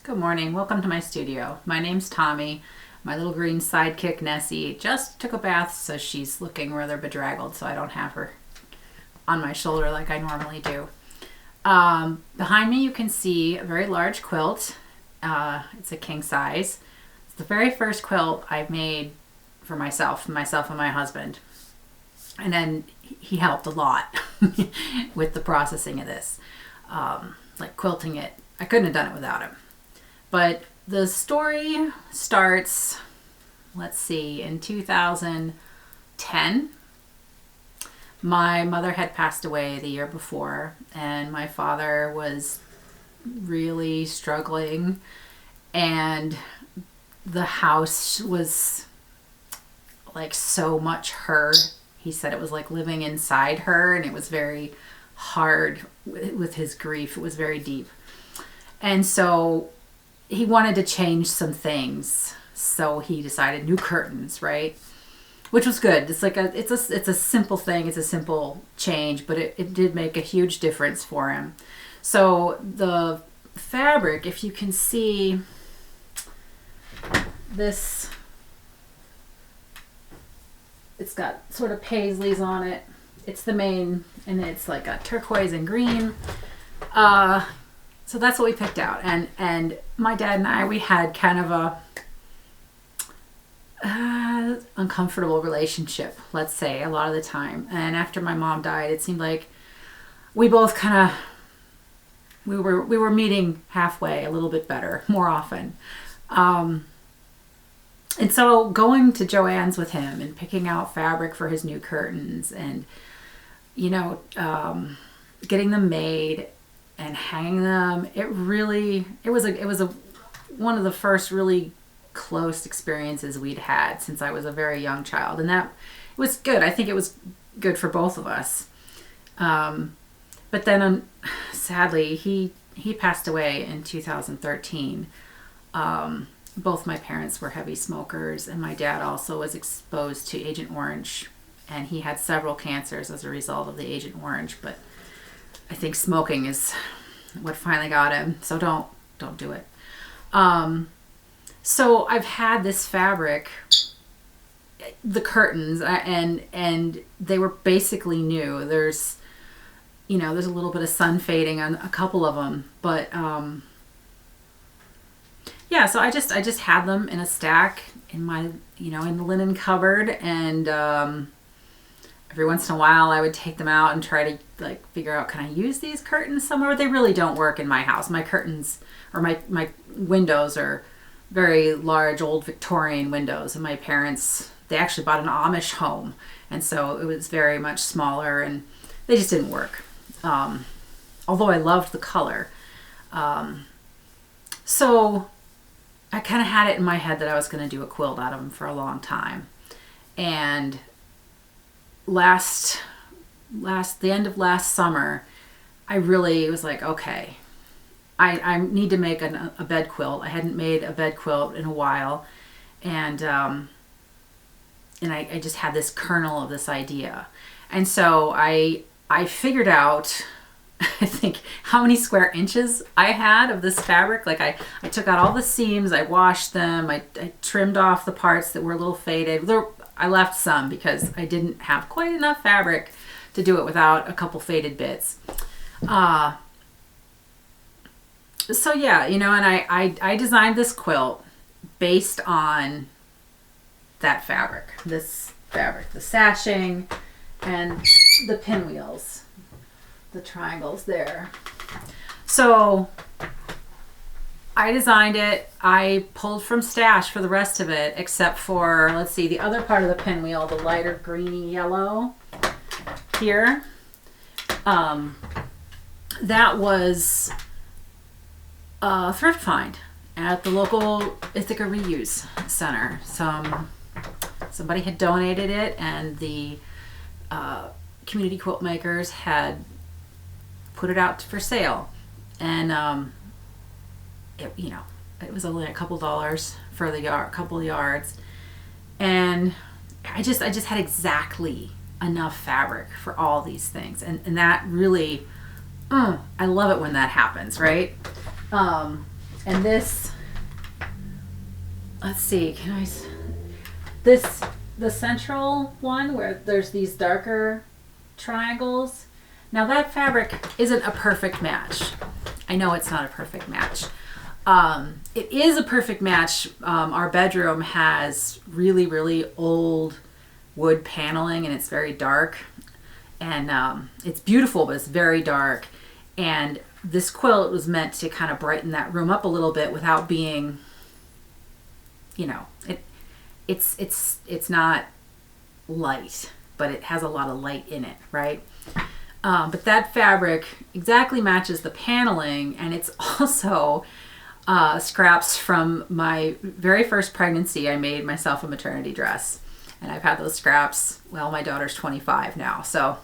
Good morning. Welcome to my studio. My name's Tommy. My little green sidekick Nessie just took a bath, so she's looking rather bedraggled, so I don't have her on my shoulder like I normally do. Behind me you can see a very large quilt. It's a king size. It's the very first quilt I made for myself and my husband. And then he helped a lot with the processing of this, like quilting it. I couldn't have done it without him. But the story starts, let's see, in 2010. My mother had passed away the year before, and my father was really struggling, and the house was like so much her. He said it was like living inside her, and it was very hard with his grief. It was very deep. And so he wanted to change some things, so he decided new curtains, right? Which was good. It's like it's a simple thing. It's a simple change, but it did make a huge difference for him. So the fabric, if you can see this, it's got sort of paisleys on it. It's the main, and it's like a turquoise and green. So that's what we picked out, and my dad and I, we had kind of a uncomfortable relationship, let's say, a lot of the time. And after my mom died, it seemed like we both kind of we were meeting halfway a little bit better more often. And so going to Joann's with him and picking out fabric for his new curtains, and getting them made and hanging them, it was one of the first really close experiences we'd had since I was a very young child, and that was good. I think it was good for both of us. But then sadly he passed away in 2013. Both my parents were heavy smokers, and my dad also was exposed to Agent Orange, and he had several cancers as a result of the Agent Orange. But I think smoking is what finally got him. So don't do it. So I've had this fabric, the curtains, and they were basically new. There's a little bit of sun fading on a couple of them, but yeah. So I just had them in a stack in my in the linen cupboard, and every once in a while I would take them out and try to figure out, can I use these curtains somewhere? They really don't work in my house. My curtains, or my windows, are very large old Victorian windows, and my parents, they actually bought an Amish home, and so it was very much smaller, and they just didn't work. Although I loved the color. So I kind of had it in my head that I was going to do a quilt out of them for a long time. And the end of last summer, I really was like, okay, I need to make a bed quilt. I hadn't made a bed quilt in a while, and I just had this kernel of this idea. And so I figured out, I think, how many square inches I had of this fabric. Like I took out all the seams, I washed them, I trimmed off the parts that were a little faded. I left some because I didn't have quite enough fabric to do it without a couple faded bits. So yeah, and I designed this quilt based on that fabric, the sashing and the pinwheels, the triangles there. So I designed it. I pulled from stash for the rest of it, except for, let's see, the other part of the pinwheel, the lighter greeny yellow here. That was a thrift find at the local Ithaca Reuse Center. Somebody had donated it, and the community quilt makers had put it out for sale, and it was only a couple dollars for the couple of yards, and I just had exactly enough fabric for all these things, and that really, I love it when that happens, right? And this, let's see, the central one where there's these darker triangles. Now that fabric isn't a perfect match. I know it's not a perfect match. It is a perfect match. Our bedroom has really, really old wood paneling, and it's very dark. And it's beautiful, but it's very dark. And this quilt was meant to kind of brighten that room up a little bit without being, you know, it's not light, but it has a lot of light in it, right? But that fabric exactly matches the paneling, and it's also scraps from my very first pregnancy. I made myself a maternity dress, and I've had those scraps, well, my daughter's 25 now, so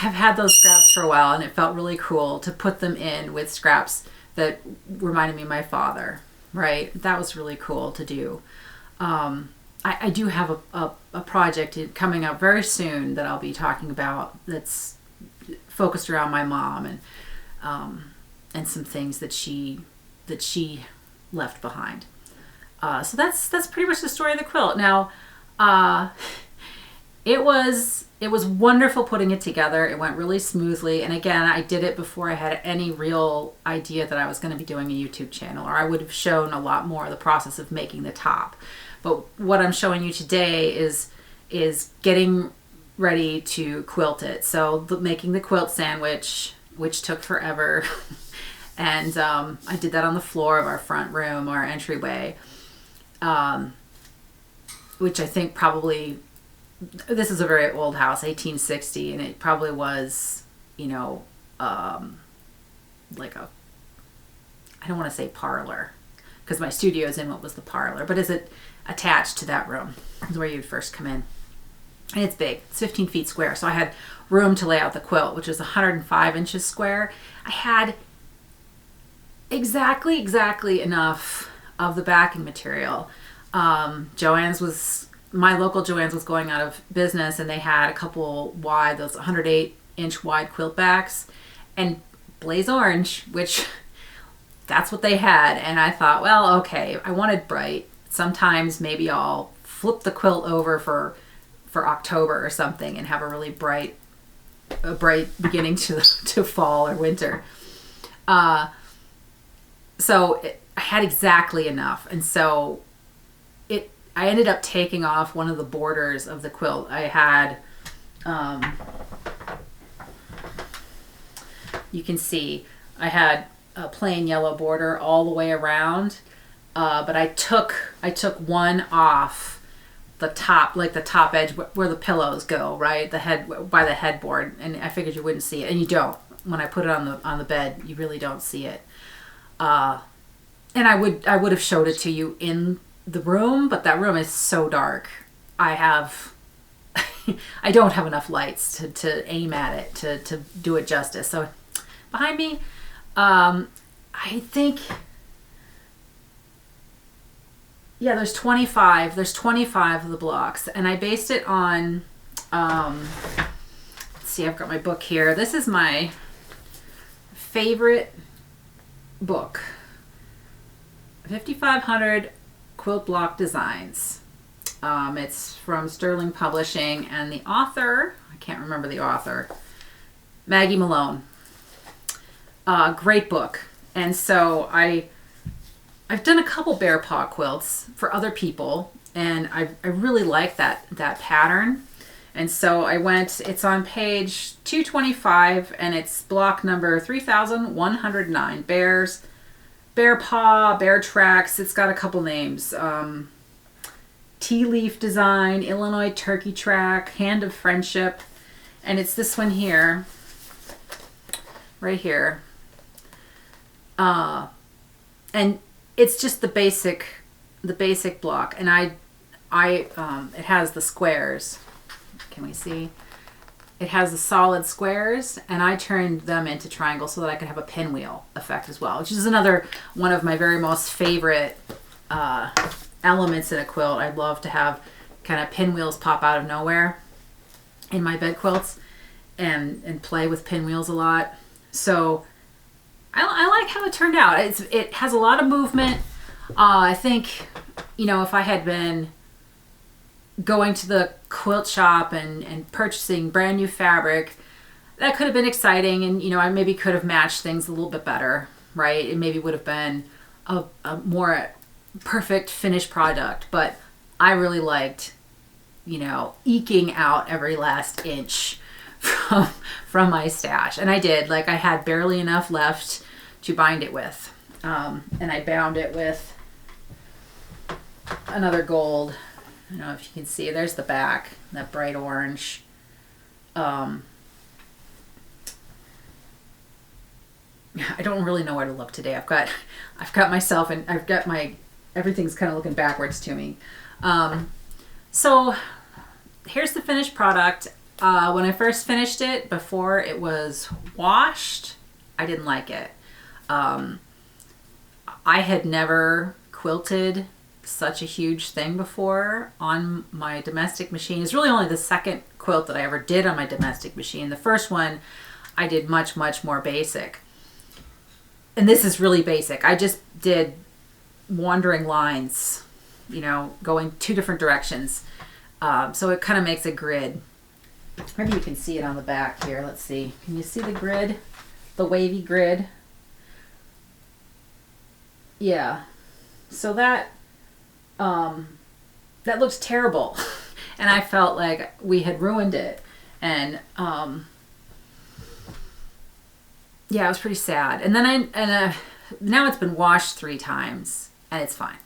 I've had those scraps for a while, and it felt really cool to put them in with scraps that reminded me of my father, right? That was really cool to do. I do have a project coming up very soon that I'll be talking about that's focused around my mom and some things that she left behind. So that's pretty much the story of the quilt. Now, it was wonderful putting it together. It went really smoothly. And again, I did it before I had any real idea that I was going to be doing a YouTube channel, or I would have shown a lot more of the process of making the top. But what I'm showing you today is getting ready to quilt it. So making the quilt sandwich, which took forever. And I did that on the floor of our front room, our entryway, which I think probably, this is a very old house, 1860, and it probably was, you know, like a, I don't want to say parlor, because my studio is in what was the parlor, but is it attached to that room is where you'd first come in. And it's big, it's 15 feet square. So I had room to lay out the quilt, which is 105 inches square. I had exactly enough of the backing material. Joann's was, my local Joann's was going out of business, and they had a couple wide, those 108 inch wide quilt backs, and blaze orange, which that's what they had. And I thought, well, okay, I wanted bright. Sometimes maybe I'll flip the quilt over for October or something and have a really bright beginning to fall or winter. So I had exactly enough. And so I ended up taking off one of the borders of the quilt. I had, you can see, I had a plain yellow border all the way around. But I took one off the top, like the top edge where the pillows go, right? The head, by the headboard, and I figured you wouldn't see it, and you don't. When I put it on the bed, you really don't see it. And I would have showed it to you in the room, but that room is so dark. I don't have enough lights to aim at it to do it justice. So behind me, I think, yeah, there's 25 of the blocks, and I based it on, let's see, I've got my book here. This is my favorite book, 5500 Quilt Block Designs. It's from Sterling Publishing, and the author, I can't remember the author, Maggie Malone. Great book. And so I've done a couple bear paw quilts for other people, and I really like that pattern. And so I went, it's on page 225, and it's block number 3109, bear paw, bear tracks. It's got a couple names. Tea leaf design, Illinois turkey track, hand of friendship. And it's this one here, right here. And it's just the basic block, and it has the squares. Can we see? It has the solid squares, and I turned them into triangles so that I could have a pinwheel effect as well, which is another one of my very most favorite elements in a quilt. I'd love to have kind of pinwheels pop out of nowhere in my bed quilts, and play with pinwheels a lot. So I like how it turned out. It has a lot of movement. I think, you know, if I had been going to the quilt shop and purchasing brand new fabric, that could have been exciting, and you know, I maybe could have matched things a little bit better, right? It maybe would have been a more perfect finished product, but I really liked, you know, eking out every last inch from my stash. And I did. Like, I had barely enough left to bind it with. And I bound it with another gold. I don't know if you can see. There's the back, that bright orange. I don't really know where to look today. I've got myself, and I've got my, everything's kind of looking backwards to me. So here's the finished product. When I first finished it, before it was washed, I didn't like it. I had never quilted such a huge thing before on my domestic machine. It's really only the second quilt that I ever did on my domestic machine. The first one I did much, much more basic. And this is really basic. I just did wandering lines, you know, going 2 different directions. So it kind of makes a grid. Maybe you can see it on the back here. Let's see. Can you see the grid? The wavy grid? Yeah. So that looks terrible. And I felt like we had ruined it. And yeah, it was pretty sad. And then now it's been washed 3 times, and it's fine.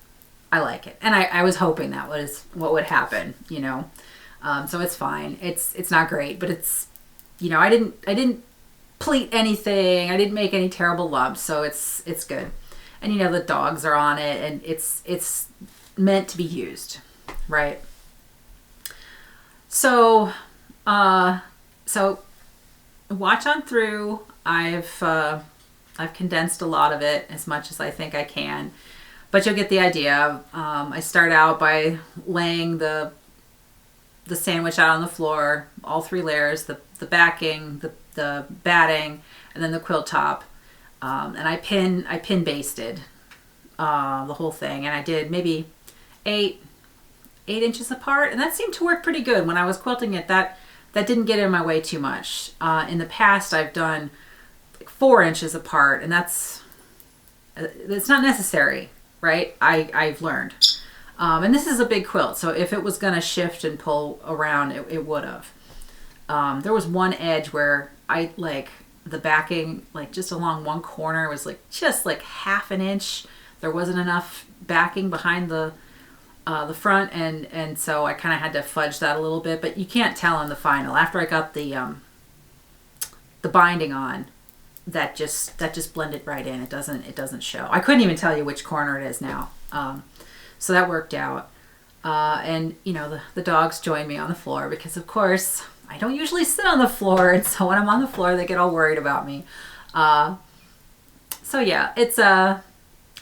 I like it. And I was hoping that was what would happen, you know. So it's fine. It's not great, but it's, you know, I didn't pleat anything. I didn't make any terrible lumps, so it's good. And you know, the dogs are on it, and it's meant to be used, right? So watch on through. I've condensed a lot of it as much as I think I can, but you'll get the idea. I start out by laying the sandwich out on the floor, all 3 layers, the backing, the batting, and then the quilt top. And I pin basted the whole thing, and I did maybe 8 inches apart, and that seemed to work pretty good when I was quilting it. That didn't get in my way too much. In the past, I've done like 4 inches apart, and it's not necessary, right? I've learned. And this is a big quilt, so if it was going to shift and pull around, it would have. There was one edge where the backing, like just along one corner, was like just like half an inch. There wasn't enough backing behind the front, and so I kind of had to fudge that a little bit. But you can't tell on the final. After I got the binding on, that just blended right in. It doesn't show. I couldn't even tell you which corner it is now. So that worked out. And you know, the dogs joined me on the floor because, of course, I don't usually sit on the floor, and so when I'm on the floor, they get all worried about me. So yeah,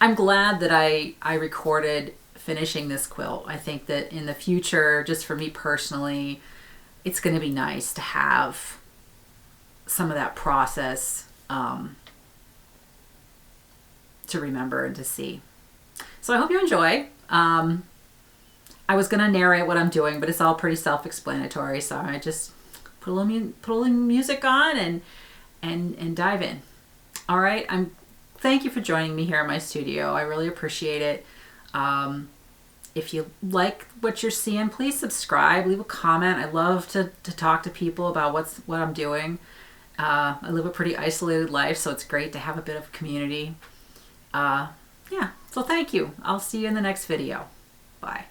I'm glad that I recorded finishing this quilt. I think that in the future, just for me personally, it's going to be nice to have some of that process to remember and to see. So I hope you enjoy. I was going to narrate what I'm doing, but it's all pretty self-explanatory, so I just put a little music on and dive in. All right, thank you for joining me here in my studio. I really appreciate it. If you like what you're seeing, please subscribe, leave a comment. I love to talk to people about what I'm doing. I live a pretty isolated life, so it's great to have a bit of community. Yeah, so thank you. I'll see you in the next video. Bye.